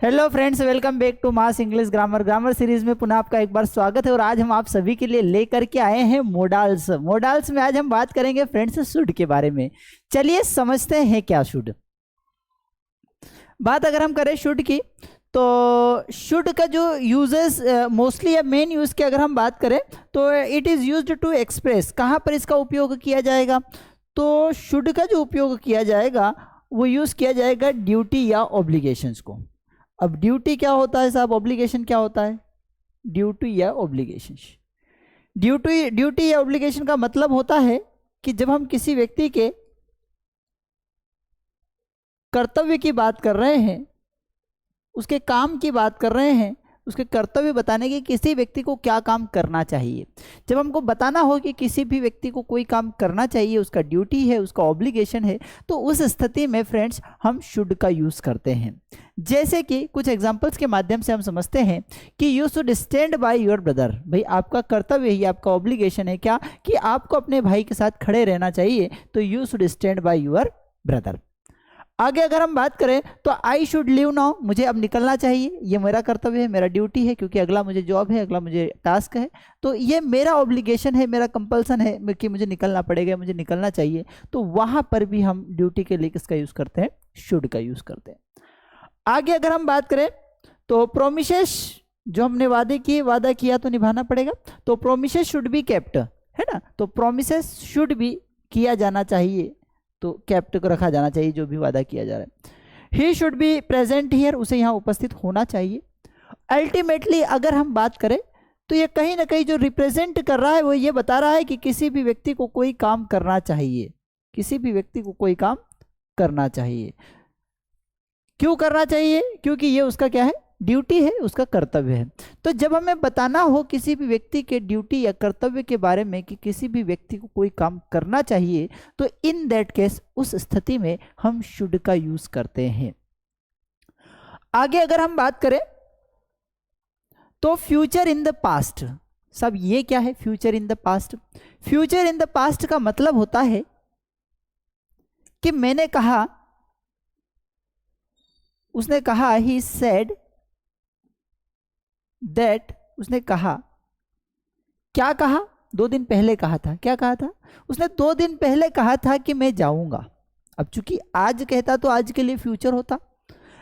Hello friends, welcome back to mass English grammar series में पुनः आपका एक बार स्वागत है। और आज हम आप सभी के लिए लेकर के आए हैं मॉडल्स में आज हम बात करेंगे फ्रेंड्स शुड के बारे में। चलिए समझते हैं क्या शुड। बात अगर हम करें शुड की तो शुड का जो यूजेस मोस्टली या मेन यूज की अगर हम बात करें तो it is used to express. कहाँ पर इसका उपयोग किया जाएगा? तो शुड का जो उपयोग किया जाएगा वो यूज किया जाएगा ड्यूटी या ऑब्लिगेशंस को। अब ड्यूटी क्या होता है साहब, ऑब्लिगेशन क्या होता है? ड्यूटी या ऑब्लिगेशन। ड्यूटी या ऑब्लिगेशन का मतलब होता है कि जब हम किसी व्यक्ति के कर्तव्य की बात कर रहे हैं, उसके काम की बात कर रहे हैं, उसके कर्तव्य बताने की किसी व्यक्ति को क्या काम करना चाहिए। जब हमको बताना हो कि किसी भी व्यक्ति को कोई काम करना चाहिए, उसका ड्यूटी है, उसका ऑब्लिगेशन है, तो उस स्थिति में फ्रेंड्स हम शुड का यूज करते हैं। जैसे कि कुछ एग्जांपल्स के माध्यम से हम समझते हैं कि you should stand by your brother. भाई आपका कर्तव्य ही, आपका ऑब्लिगेशन है क्या कि आपको अपने भाई के साथ खड़े रहना चाहिए, तो you should stand by your brother. आगे अगर हम बात करें तो आई शुड लीव नाउ, मुझे अब निकलना चाहिए, ये मेरा कर्तव्य है, मेरा ड्यूटी है, क्योंकि अगला मुझे जॉब है, अगला मुझे टास्क है, तो ये मेरा ऑब्लिगेशन है, मेरा कंपल्सन है कि मुझे निकलना पड़ेगा, मुझे निकलना चाहिए। तो वहां पर भी हम ड्यूटी के लिए किसका यूज करते हैं? शुड का यूज करते हैं। आगे अगर हम बात करें तो प्रोमिसेस, जो हमने वादा किया तो निभाना पड़ेगा, तो प्रोमिसेस शुड बी केप्ट, है ना। तो प्रोमिसेस शुड भी किया जाना चाहिए, तो कैप्ट को रखा जाना चाहिए जो भी वादा किया जा रहा है। He should be present here, उसे यहाँ उपस्थित होना चाहिए। अल्टीमेटली अगर हम बात करें तो ये कहीं ना कहीं जो रिप्रेजेंट कर रहा है वो ये बता रहा है कि किसी भी व्यक्ति को कोई काम करना चाहिए, किसी भी व्यक्ति को कोई काम करना चाहिए। क्यों करना चाहिए? क्योंकि ये उसका क्या है? ड्यूटी है, उसका कर्तव्य है। तो जब हमें बताना हो किसी भी व्यक्ति के ड्यूटी या कर्तव्य के बारे में कि किसी भी व्यक्ति को कोई काम करना चाहिए, तो इन दैट केस उस स्थिति में हम शुड का यूज करते हैं। आगे अगर हम बात करें तो फ्यूचर इन द पास्ट। सब ये क्या है? Future in the past. Future in the past का मतलब होता है कि मैंने कहा, उसने कहा, ही सेड दैट, उसने कहा, क्या कहा? 2 दिन पहले कहा था। क्या कहा था? उसने 2 दिन पहले कहा था कि मैं जाऊंगा। अब चूंकि आज कहता तो आज के लिए फ्यूचर होता,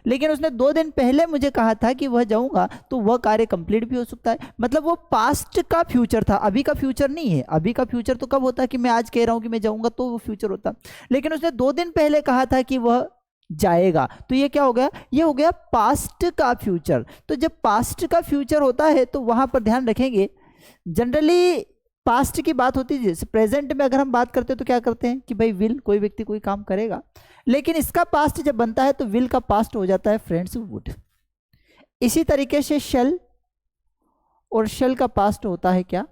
लेकिन उसने 2 दिन पहले मुझे कहा था कि वह जाऊंगा, तो वह कार्य कंप्लीट भी हो सकता है। मतलब वो पास्ट का फ्यूचर था, अभी का फ्यूचर नहीं है। अभी का फ्यूचर तो कब होता कि मैं आज कह रहा हूं कि मैं जाऊंगा, तो वो फ्यूचर होता। लेकिन उसने 2 दिन पहले कहा था कि वह जाएगा, तो ये क्या हो गया? ये हो गया पास्ट का फ्यूचर। तो जब पास्ट का फ्यूचर होता है तो वहां पर ध्यान रखेंगे, जनरली पास्ट की बात होती है। जैसे प्रेजेंट में अगर हम बात करते हैं तो क्या करते हैं कि भाई विल, कोई व्यक्ति कोई काम करेगा, लेकिन इसका पास्ट जब बनता है तो विल का पास्ट हो जाता है फ्रेंड्स वुड। इसी तरीके से शेल, और शेल का पास्ट होता है क्या?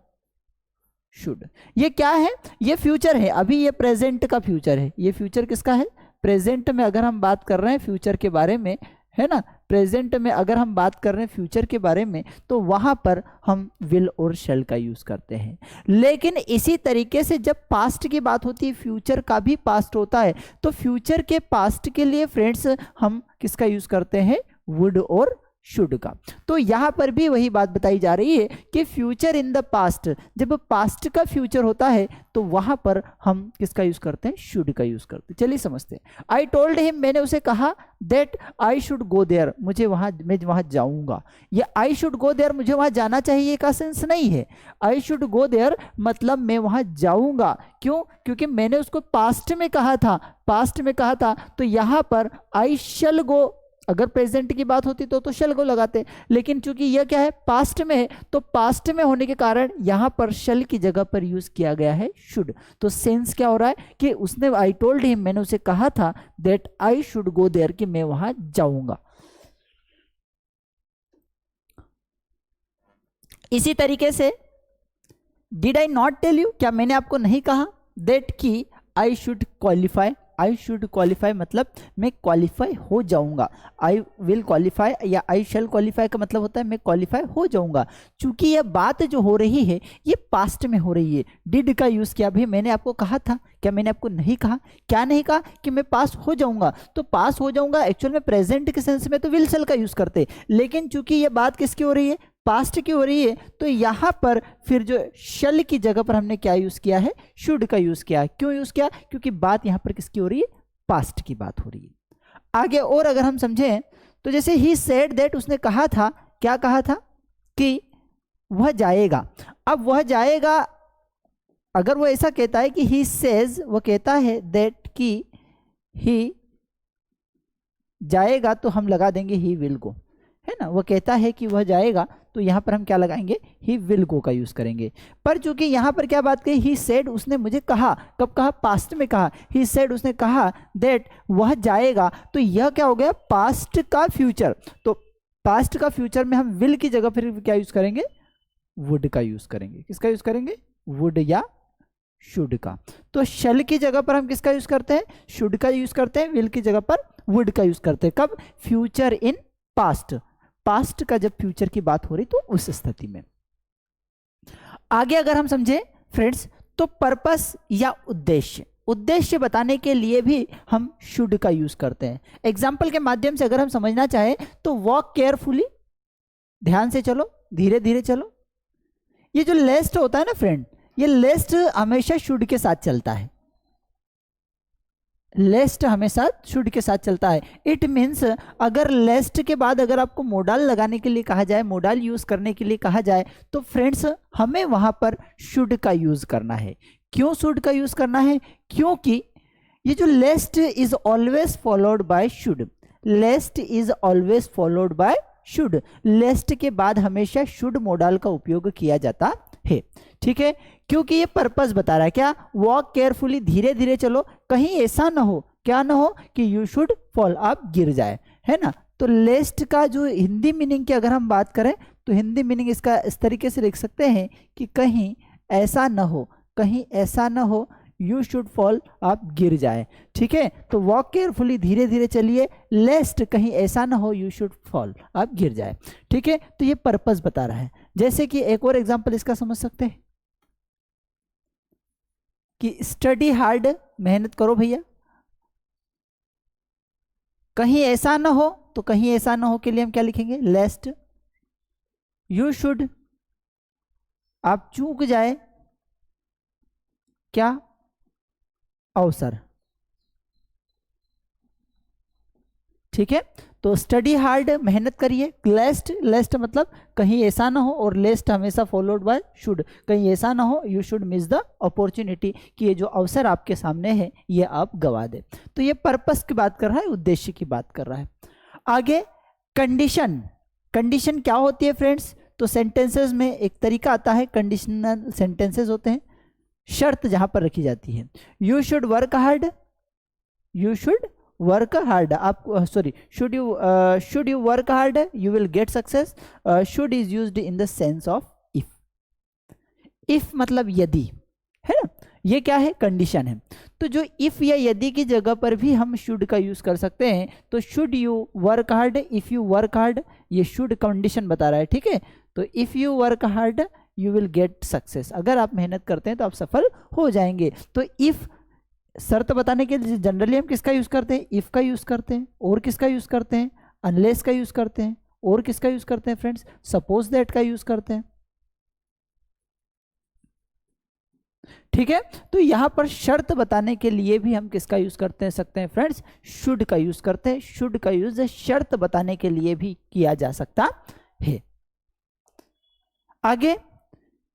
शुड। ये क्या है? ये फ्यूचर है, अभी ये प्रेजेंट का फ्यूचर है। ये फ्यूचर किसका है? प्रेजेंट में अगर हम बात कर रहे हैं फ्यूचर के बारे में, है ना, प्रेजेंट में अगर हम बात कर रहे हैं फ्यूचर के बारे में, तो वहां पर हम विल और शैल का यूज करते हैं। लेकिन इसी तरीके से जब पास्ट की बात होती है, फ्यूचर का भी पास्ट होता है, तो फ्यूचर के पास्ट के लिए फ्रेंड्स हम किसका यूज करते हैं? वुड और शुड का। तो यहां पर भी वही बात बताई जा रही है कि फ्यूचर इन द पास्ट, जब पास्ट का फ्यूचर होता है तो वहां पर हम किसका यूज करते हैं? शुड का यूज करते हैं। चलिए समझते हैं। आई टोल्ड हिम, मैंने उसे कहा, that I should go there, मैं वहां जाऊंगा। ये आई शुड गो देयर, मुझे वहां जाना चाहिए का सेंस नहीं है। आई शुड गो देयर मतलब मैं वहां जाऊंगा। क्यों? क्योंकि मैंने उसको पास्ट में कहा था, तो यहां पर आई शैल गो, अगर प्रेजेंट की बात होती तो शैल को लगाते, लेकिन चूंकि यह क्या है? पास्ट में है, तो पास्ट में होने के कारण यहां पर शैल की जगह पर यूज किया गया है शुड। तो सेंस क्या हो रहा है कि उसने, आई टोल्ड हिम, मैंने उसे कहा था, that I should go there, कि मैं वहां जाऊंगा। इसी तरीके से did I not tell you, क्या मैंने आपको नहीं कहा दैट कि I should qualify, I should qualify मतलब मैं क्वालिफाई हो जाऊंगा। आई विल क्वालिफाई या आई शैल क्वालिफाई का मतलब होता है मैं क्वालिफाई हो जाऊंगा। चूंकि यह बात जो हो रही है ये पास्ट में हो रही है, डिड का यूज किया। भाई मैंने आपको कहा था, क्या मैंने आपको नहीं कहा? क्या नहीं कहा? कि मैं पास हो जाऊंगा। तो पास हो जाऊंगा एक्चुअल में प्रेजेंट के सेंस में तो विल शैल का यूज करते, लेकिन चूंकि ये बात किसकी हो रही है? पास्ट की हो रही है, तो यहां पर फिर जो शल की जगह पर हमने क्या यूज किया है? शुड का यूज किया। क्यों यूज किया? क्योंकि बात यहां पर किसकी हो रही है? पास्ट की बात हो रही है। आगे और अगर हम समझें तो जैसे ही सेड दैट, उसने कहा था, क्या कहा था? कि वह जाएगा। अब वह जाएगा, अगर वो ऐसा कहता है कि ही सेज, वो कहता है दैट कि ही जाएगा, तो हम लगा देंगे ही विल गो, है ना। वो कहता है कि वह जाएगा, तो यहां पर हम क्या लगाएंगे? ही विल गो का यूज करेंगे। पर चूंकि यहां पर क्या बात कही? ही सेड, उसने मुझे कहा। कब कहा? पास्ट में कहा। ही सेड, उसने कहा दैट वह जाएगा, तो यह क्या हो गया? पास्ट का फ्यूचर। तो पास्ट का फ्यूचर में हम विल की जगह फिर क्या यूज करेंगे? वुड का यूज करेंगे। किसका यूज करेंगे? वुड या शुड का। तो शल की जगह पर हम किसका यूज करते हैं? शुड का यूज करते हैं। विल की जगह पर वुड का यूज करते हैं। कब? Future in past. पास्ट का जब फ्यूचर की बात हो रही तो उस स्थिति में। आगे अगर हम समझे फ्रेंड्स, तो पर्पस या उद्देश्य, उद्देश्य बताने के लिए भी हम शुड का यूज करते हैं। एग्जाम्पल के माध्यम से अगर हम समझना चाहें तो वॉक केयरफुली, ध्यान से चलो, धीरे धीरे चलो। ये जो लेस्ट होता है ना फ्रेंड, ये लेस्ट हमेशा शुड के साथ चलता है। लेस्ट हमेशा शुड के साथ चलता है। इट मीन्स अगर लेस्ट के बाद अगर आपको मोडाल लगाने के लिए कहा जाए, मोडाल यूज करने के लिए कहा जाए, तो फ्रेंड्स हमें वहां पर शुड का यूज करना है। क्यों शुड का यूज करना है? क्योंकि ये जो lest is always followed by should, lest is always followed by should, lest के बाद हमेशा शुड मोडाल का उपयोग किया जाता है। ठीक है, क्योंकि ये पर्पस बता रहा है क्या? वॉक केयरफुली, धीरे धीरे चलो, कहीं ऐसा ना हो, क्या ना हो कि यू शुड फॉल, आप गिर जाए, है ना। तो लेस्ट का जो हिंदी मीनिंग की अगर हम बात करें तो हिंदी मीनिंग इसका इस तरीके से लिख सकते हैं कि कहीं ऐसा ना हो, कहीं ऐसा ना हो, यू शुड फॉल, आप गिर जाए। ठीक है, तो वॉक केयरफुली, धीरे धीरे चलिए, लेस्ट कहीं ऐसा ना हो, यू शुड फॉल, आप गिर जाए। ठीक है, तो ये पर्पस बता रहा है। जैसे कि एक और एग्जांपल इसका समझ सकते हैं कि स्टडी हार्ड, मेहनत करो भैया, कहीं ऐसा ना हो, तो कहीं ऐसा ना हो के लिए हम क्या लिखेंगे? लेस्ट यू शुड, आप चूक जाए, क्या? अवसर। ठीक है, तो स्टडी हार्ड, मेहनत करिए, लेस्ट, लेस्ट मतलब कहीं ऐसा ना हो, और लेस्ट हमेशा फॉलोड बाय शुड, कहीं ऐसा ना हो, you should miss the opportunity, कि ये जो अवसर आपके सामने है ये आप गवा दे। तो ये पर्पस की बात कर रहा है, उद्देश्य की बात कर रहा है। आगे कंडीशन, कंडीशन क्या होती है फ्रेंड्स? तो सेंटेंसेस में एक तरीका आता है, कंडीशनल सेंटेंसेस होते हैं, शर्त जहां पर रखी जाती है। You should work hard, you should work hard, आप sorry, should you work hard, you will get success. Should is used in the sense of if, if मतलब यदि, है ना, ये क्या है? कंडीशन है। तो जो इफ या यदि की जगह पर भी हम शुड का यूज कर सकते हैं। तो should you work hard, if you work hard, ये शुड कंडीशन बता रहा है। ठीक है, तो if you work hard you will get success, अगर आप मेहनत करते हैं तो आप सफल हो जाएंगे। तो इफ शर्त बताने के लिए जनरली हम किसका यूज करते हैं? इफ का यूज करते हैं। और किसका यूज करते हैं? अनलेस का यूज करते हैं। और किसका यूज करते हैं फ्रेंड्स? सपोज दैट का यूज करते हैं। ठीक है, तो यहां पर शर्त बताने के लिए भी हम किसका यूज करते हैं सकते हैं फ्रेंड्स? शुड का यूज करते हैं। शुड का यूज शर्त बताने के लिए भी किया जा सकता है। आगे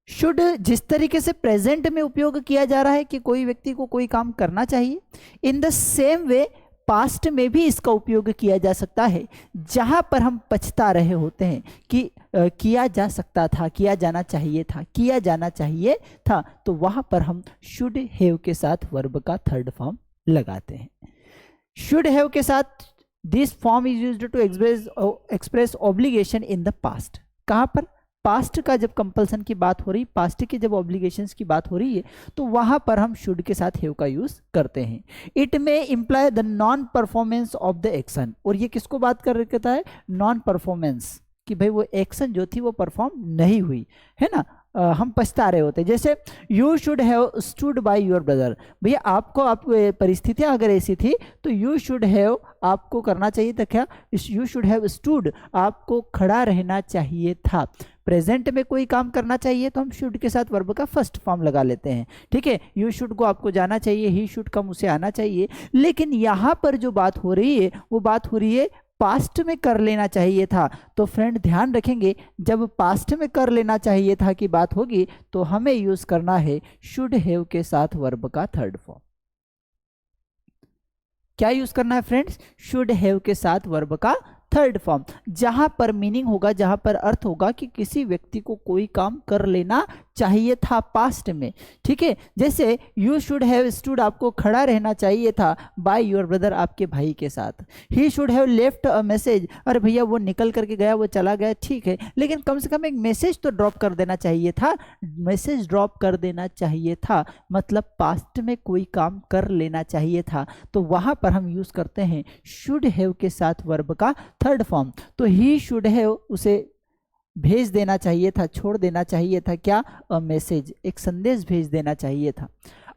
शुड जिस तरीके से प्रेजेंट में उपयोग किया जा रहा है कि कोई व्यक्ति को कोई काम करना चाहिए, in the same way past में भी इसका उपयोग किया जा सकता है। जहां पर हम पछता रहे होते हैं कि किया जा सकता था, किया जाना चाहिए था, किया जाना चाहिए था, तो वहां पर हम शुड हैव के साथ वर्ब का थर्ड फॉर्म लगाते हैं। शुड हैव के साथ this form is used to express obligation in the past. कहां पर? पास्ट का जब कंपल्सन की बात हो रही, पास्ट की जब ऑब्लिगेशंस की बात हो रही है, तो वहां पर हम शुड के साथ हैव का यूज करते हैं। It may imply the non performance of the action, और ये किसको बात कर रखा है, नॉन परफॉर्मेंस, कि भाई वो एक्शन जो थी वो परफॉर्म नहीं हुई है ना, हम पछता रहे होते। जैसे you should have stood by your brother, भैया आपको, आप परिस्थितियां अगर ऐसी थी तो यू शुड हैव, आपको करना चाहिए था क्या, यू शुड हैव स्टूड, आपको खड़ा रहना चाहिए था। प्रेजेंट में कोई काम करना चाहिए तो हम शुड के साथ वर्ब का फर्स्ट फॉर्म लगा लेते हैं, ठीक है। यू शुड को आपको जाना चाहिए, ही शुड कम उसे आना चाहिए। लेकिन यहां पर जो बात हो रही है वो बात हो रही है पास्ट में कर लेना चाहिए था। तो फ्रेंड ध्यान रखेंगे, जब पास्ट में कर लेना चाहिए था की बात होगी तो हमें यूज करना है शुड हैव के साथ वर्ब का थर्ड फॉर्म। क्या यूज करना है फ्रेंड्स, शुड हैव के साथ वर्ब का थर्ड फॉर्म, जहां पर मीनिंग होगा, जहां पर अर्थ होगा कि किसी व्यक्ति को कोई काम कर लेना चाहिए था पास्ट में, ठीक है। जैसे यू शुड हैव स्टूड, आपको खड़ा रहना चाहिए था बाय योर ब्रदर, आपके भाई के साथ। ही should have left a message, अरे भैया वो निकल करके गया, वो चला गया, ठीक है, लेकिन कम से कम एक मैसेज तो ड्रॉप कर देना चाहिए था, मैसेज ड्रॉप कर देना चाहिए था, मतलब पास्ट में कोई काम कर लेना चाहिए था। तो वहां पर हम यूज करते हैं शुड हैव के साथ वर्ब का थर्ड फॉर्म। तो ही शुड हैव, उसे भेज देना चाहिए था, छोड़ देना चाहिए था क्या, अ मैसेज, एक संदेश भेज देना चाहिए था।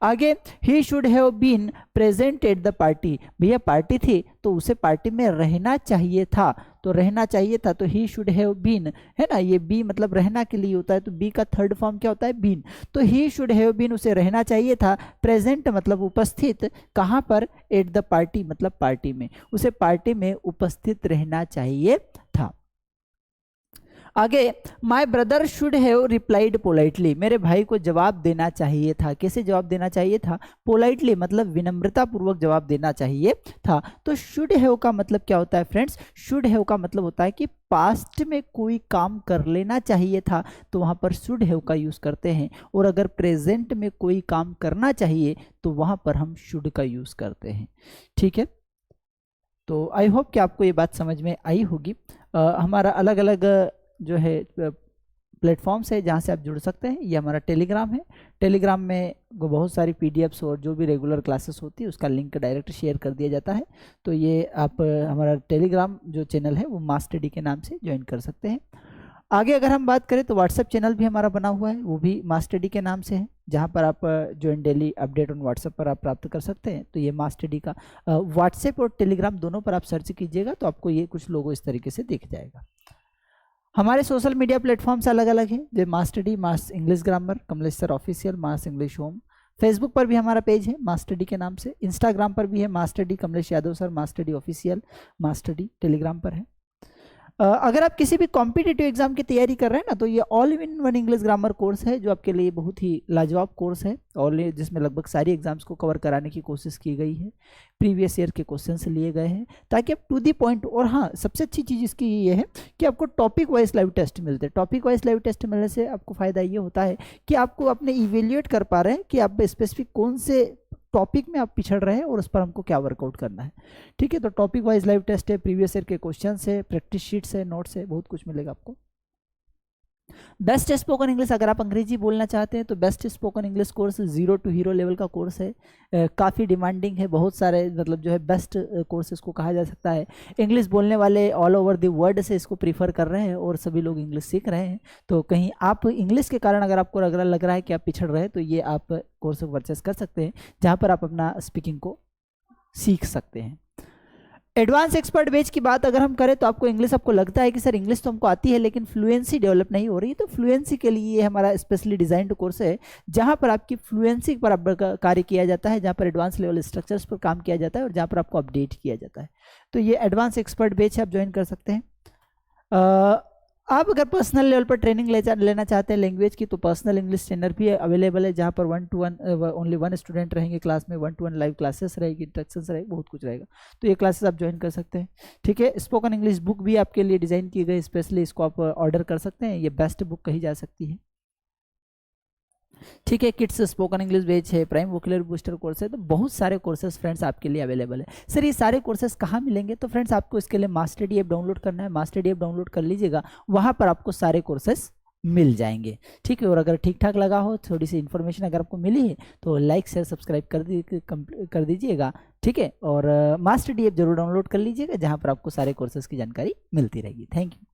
आगे ही should have been present at the party, भैया पार्टी थी तो उसे पार्टी में रहना चाहिए था, तो रहना चाहिए था, तो ही शुड हैव बीन, है ना, ये बी मतलब रहना के लिए होता है, तो बी का थर्ड फॉर्म क्या होता है, बीन। तो ही शुड हैव बीन, उसे रहना चाहिए था, प्रेजेंट मतलब उपस्थित, कहाँ पर, एट द पार्टी मतलब पार्टी में, उसे पार्टी में उपस्थित रहना चाहिए था। आगे my brother should have replied politely, मेरे भाई को जवाब देना चाहिए था, कैसे जवाब देना चाहिए था, पोलाइटली मतलब विनम्रता पूर्वक जवाब देना चाहिए था। तो शुड हैव का मतलब क्या होता है फ्रेंड्स, शुड हैव का मतलब होता है कि पास्ट में कोई काम कर लेना चाहिए था, तो वहां पर शुड हैव का यूज करते हैं। और अगर प्रेजेंट में कोई काम करना चाहिए तो वहां पर हम शुड का यूज करते हैं, ठीक है। तो आई होप कि आपको ये बात समझ में आई होगी। हमारा अलग अलग जो है प्लेटफॉर्म्स है जहाँ से आप जुड़ सकते हैं। ये हमारा टेलीग्राम है, टेलीग्राम में बहुत सारी पीडीएफ्स और जो भी रेगुलर क्लासेस होती है उसका लिंक डायरेक्ट शेयर कर दिया जाता है। तो ये आप हमारा टेलीग्राम जो चैनल है वो मास्टर डी के नाम से ज्वाइन कर सकते हैं। आगे अगर हम बात करें तो व्हाट्सएप चैनल भी हमारा बना हुआ है, वो भी मास्टर डी के नाम से है, जहाँ पर आप join daily update on WhatsApp पर आप प्राप्त कर सकते हैं। तो ये मास्टर डी का व्हाट्सएप और टेलीग्राम दोनों पर आप सर्च कीजिएगा तो आपको ये कुछ लोगो इस तरीके से दिख जाएगा। हमारे सोशल मीडिया प्लेटफॉर्म्स अलग अलग हैं, जो master D, mass English grammar, Kamlesh sir official, mass English home. Facebook पर भी हमारा पेज है मास्टर डी के नाम से, इंस्टाग्राम पर भी है master D Kamlesh Yadav sir, master D official, master D Telegram पर है। अगर आप किसी भी कॉम्पिटिटिव एग्जाम की तैयारी कर रहे हैं ना, तो ये all in one English grammar course है जो आपके लिए बहुत ही लाजवाब कोर्स है, और जिसमें लगभग सारी एग्जाम्स को कवर कराने की कोशिश की गई है, प्रीवियस ईयर के क्वेश्चंस लिए गए हैं ताकि आप टू दी पॉइंट। और हाँ, सबसे अच्छी चीज़ इसकी ये है कि आपको टॉपिक वाइज लाइव टेस्ट मिलते हैं। टॉपिक वाइज लाइव टेस्ट मिलने से आपको फ़ायदा ये होता है कि आपको अपने इवेल्युएट कर पा रहे हैं कि आप स्पेसिफिक कौन से टॉपिक में आप पिछड़ रहे हैं और उस पर हमको क्या वर्कआउट करना है, ठीक है। तो टॉपिक वाइज लाइव टेस्ट है, प्रीवियस ईयर के क्वेश्चंस है, प्रैक्टिस शीट्स है, नोट्स है, बहुत कुछ मिलेगा आपको। बेस्ट स्पोकन इंग्लिश, अगर आप अंग्रेजी बोलना चाहते हैं तो best spoken English course 0 to hero level का कोर्स है, काफ़ी डिमांडिंग है, बहुत सारे मतलब जो है बेस्ट कोर्सेज को कहा जा सकता है। इंग्लिश बोलने वाले ऑल ओवर द वर्ल्ड से इसको प्रीफर कर रहे हैं और सभी लोग इंग्लिश सीख रहे हैं। तो कहीं आप इंग्लिश के कारण अगर आपको लग रहा है कि आप पिछड़ रहे हैं तो ये आप कोर्स परचेस कर सकते हैं, जहाँ पर आप अपना स्पीकिंग को सीख सकते हैं। एडवांस एक्सपर्ट बैच की बात अगर हम करें तो आपको इंग्लिश, आपको लगता है कि सर इंग्लिश तो हमको आती है लेकिन फ्लुएंसी डेवलप नहीं हो रही, तो फ्लुएंसी के लिए ये हमारा स्पेशली डिजाइंड कोर्स है, जहां पर आपकी फ्लुएंसी पर कार्य किया जाता है, जहां पर एडवांस लेवल स्ट्रक्चर्स पर काम किया जाता है और जहां पर आपको अपडेट किया जाता है। तो ये एडवांस एक्सपर्ट बैच आप ज्वाइन कर सकते हैं। आप अगर पर्सनल लेवल पर ट्रेनिंग लेना चाहते हैं लैंग्वेज की, तो पर्सनल इंग्लिश ट्रेनर भी अवेलेबल है, जहाँ पर 1-to-1 ओनली 1 स्टूडेंट रहेंगे क्लास में, 1-to-1 लाइव क्लासेस रहेगी, इंस्ट्रक्शंस रहेगी, बहुत कुछ रहेगा। तो ये क्लासेस आप ज्वाइन कर सकते हैं, ठीक है। स्पोकन इंग्लिश बुक भी आपके लिए डिज़ाइन की गई स्पेशली, इसको आप ऑर्डर कर सकते हैं, ये बेस्ट बुक कही जा सकती है, ठीक है। किड्स स्पोकन इंग्लिश बैच है, प्राइम वोकैबुलरी बूस्टर कोर्स है, तो बहुत सारे कोर्सेज फ्रेंड्स आपके लिए अवेलेबल है। सर ये सारे कोर्सेज कहाँ मिलेंगे? तो फ्रेंड्स आपको इसके लिए मास्टर डी ऐप डाउनलोड करना है, मास्टर डी ऐप डाउनलोड कर लीजिएगा, वहाँ पर आपको सारे कोर्सेज मिल जाएंगे। ठीक है, और अगर ठीक ठाक लगा हो, थोड़ी सी इन्फॉर्मेशन अगर आपको मिली है तो लाइक शेयर सब्सक्राइब कर दीजिएगा। ठीक है, और मास्टर डीएफ जरूर डाउनलोड कर लीजिएगा, जहाँ पर आपको सारे कोर्सेज की जानकारी मिलती रहेगी। Thank you.